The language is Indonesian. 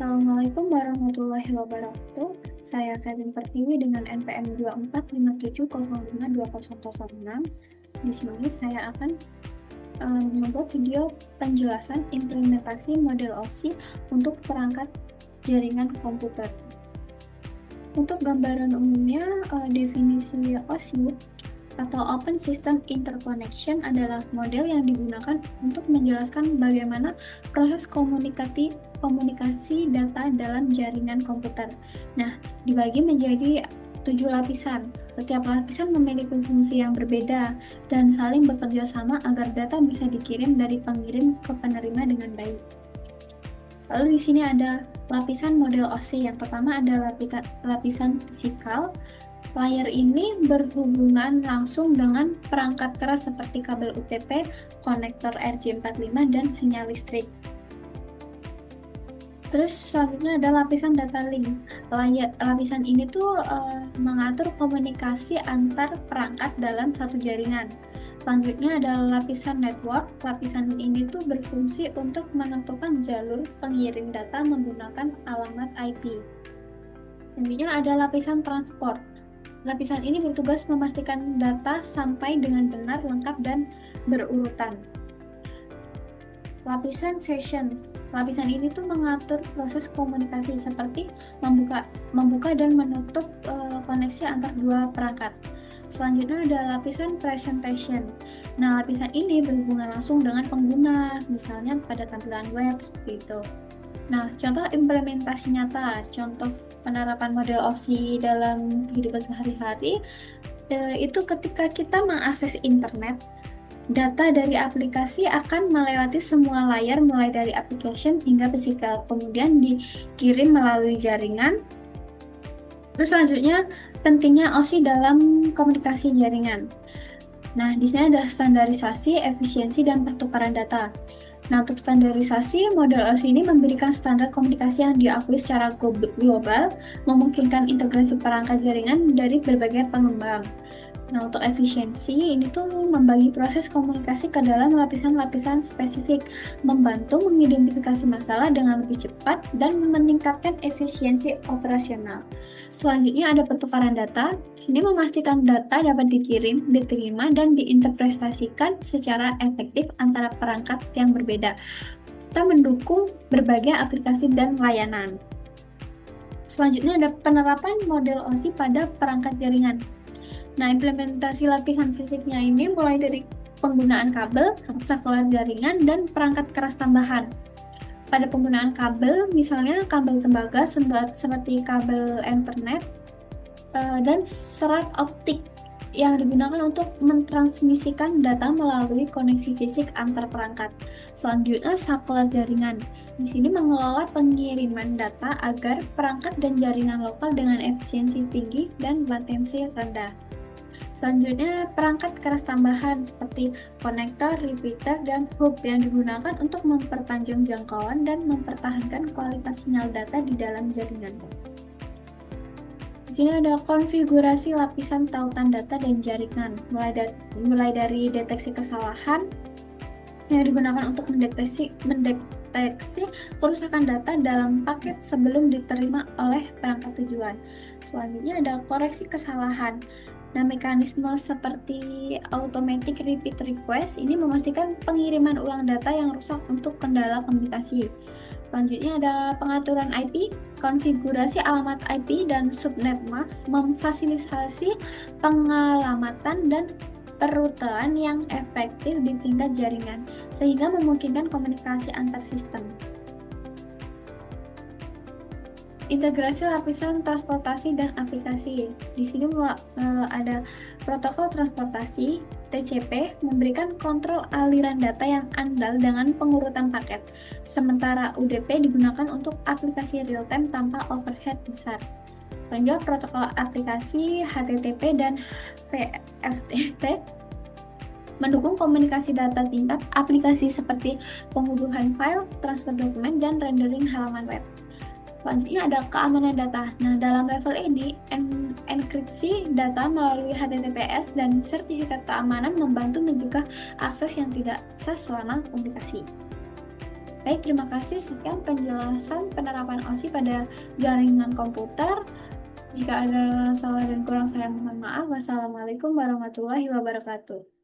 Assalamualaikum warahmatullahi wabarakatuh. Saya Kevin Pertiwi dengan NPM 2457052006. Di sini saya akan membuat video penjelasan implementasi model OSI untuk perangkat jaringan komputer. Untuk gambaran umumnya, definisi OSI atau Open System Interconnection adalah model yang digunakan untuk menjelaskan bagaimana proses komunikasi data dalam jaringan komputer. Nah, dibagi menjadi 7 lapisan. Setiap lapisan memiliki fungsi yang berbeda dan saling bekerja sama agar data bisa dikirim dari pengirim ke penerima dengan baik. Lalu di sini ada lapisan model OSI. Yang pertama ada lapisan fisikal. Layer ini berhubungan langsung dengan perangkat keras seperti kabel UTP, konektor RJ45, dan sinyal listrik. Terus selanjutnya ada lapisan data link. Lapisan ini tuh mengatur komunikasi antar perangkat dalam satu jaringan. Selanjutnya ada lapisan network. Lapisan ini tuh berfungsi untuk menentukan jalur pengirim data menggunakan alamat IP. Selanjutnya ada lapisan transport. Lapisan ini bertugas memastikan data sampai dengan benar, lengkap, dan berurutan. Lapisan session. Lapisan ini tuh mengatur proses komunikasi seperti membuka dan menutup koneksi antar dua perangkat. Selanjutnya ada lapisan presentation. Nah, lapisan ini berhubungan langsung dengan pengguna, misalnya pada tampilan web seperti itu. Nah, contoh implementasi nyata, contoh penerapan model OSI dalam kehidupan sehari-hari, itu ketika kita mengakses internet, data dari aplikasi akan melewati semua layar mulai dari application hingga physical, kemudian dikirim melalui jaringan. Terus selanjutnya, pentingnya OSI dalam komunikasi jaringan. Nah, di sini ada standarisasi, efisiensi, dan pertukaran data. Nah, untuk standarisasi, model OSI ini memberikan standar komunikasi yang diakui secara global, memungkinkan integrasi perangkat jaringan dari berbagai pengembang. Nah, untuk efisiensi, ini tuh membagi proses komunikasi ke dalam lapisan-lapisan spesifik, membantu mengidentifikasi masalah dengan lebih cepat, dan meningkatkan efisiensi operasional. Selanjutnya ada pertukaran data. Sini memastikan data dapat dikirim, diterima, dan diinterpretasikan secara efektif antara perangkat yang berbeda, serta mendukung berbagai aplikasi dan layanan. Selanjutnya ada penerapan model OSI pada perangkat jaringan. Nah, implementasi lapisan fisiknya ini mulai dari penggunaan kabel, sekuler jaringan, dan perangkat keras tambahan. Pada penggunaan kabel, misalnya kabel tembaga seperti kabel Ethernet dan serat optik yang digunakan untuk mentransmisikan data melalui koneksi fisik antar perangkat. Selanjutnya, sekuler jaringan. Di sini mengelola pengiriman data agar perangkat dan jaringan lokal dengan efisiensi tinggi dan latensi rendah. Selanjutnya, perangkat keras tambahan seperti konektor, repeater, dan hub yang digunakan untuk memperpanjang jangkauan dan mempertahankan kualitas sinyal data di dalam jaringan. Di sini ada konfigurasi lapisan tautan data dan jaringan, mulai dari deteksi kesalahan yang digunakan untuk mendeteksi kerusakan data dalam paket sebelum diterima oleh perangkat tujuan. Selanjutnya ada koreksi kesalahan. Nah, mekanisme seperti automatic repeat request ini memastikan pengiriman ulang data yang rusak untuk kendala komunikasi. Selanjutnya ada pengaturan IP, konfigurasi alamat IP dan subnet mask memfasilitasi pengelamatan dan perutean yang efektif di tingkat jaringan, sehingga memungkinkan komunikasi antar sistem. Integrasi lapisan transportasi dan aplikasi. Di sini ada protokol transportasi (TCP) memberikan kontrol aliran data yang andal dengan pengurutan paket, sementara UDP digunakan untuk aplikasi real-time tanpa overhead besar. Selanjutnya, protokol aplikasi HTTP dan VFTP mendukung komunikasi data tingkat aplikasi seperti pengunduhan file, transfer dokumen, dan rendering halaman web. Selanjutnya ada keamanan data. Nah, dalam level ini, enkripsi data melalui HTTPS dan sertifikat keamanan membantu mencegah akses yang tidak sah selama komunikasi. Baik, terima kasih. Sekian penjelasan penerapan OSI pada jaringan komputer. Jika ada salah dan kurang saya mohon maaf. Wassalamualaikum warahmatullahi wabarakatuh.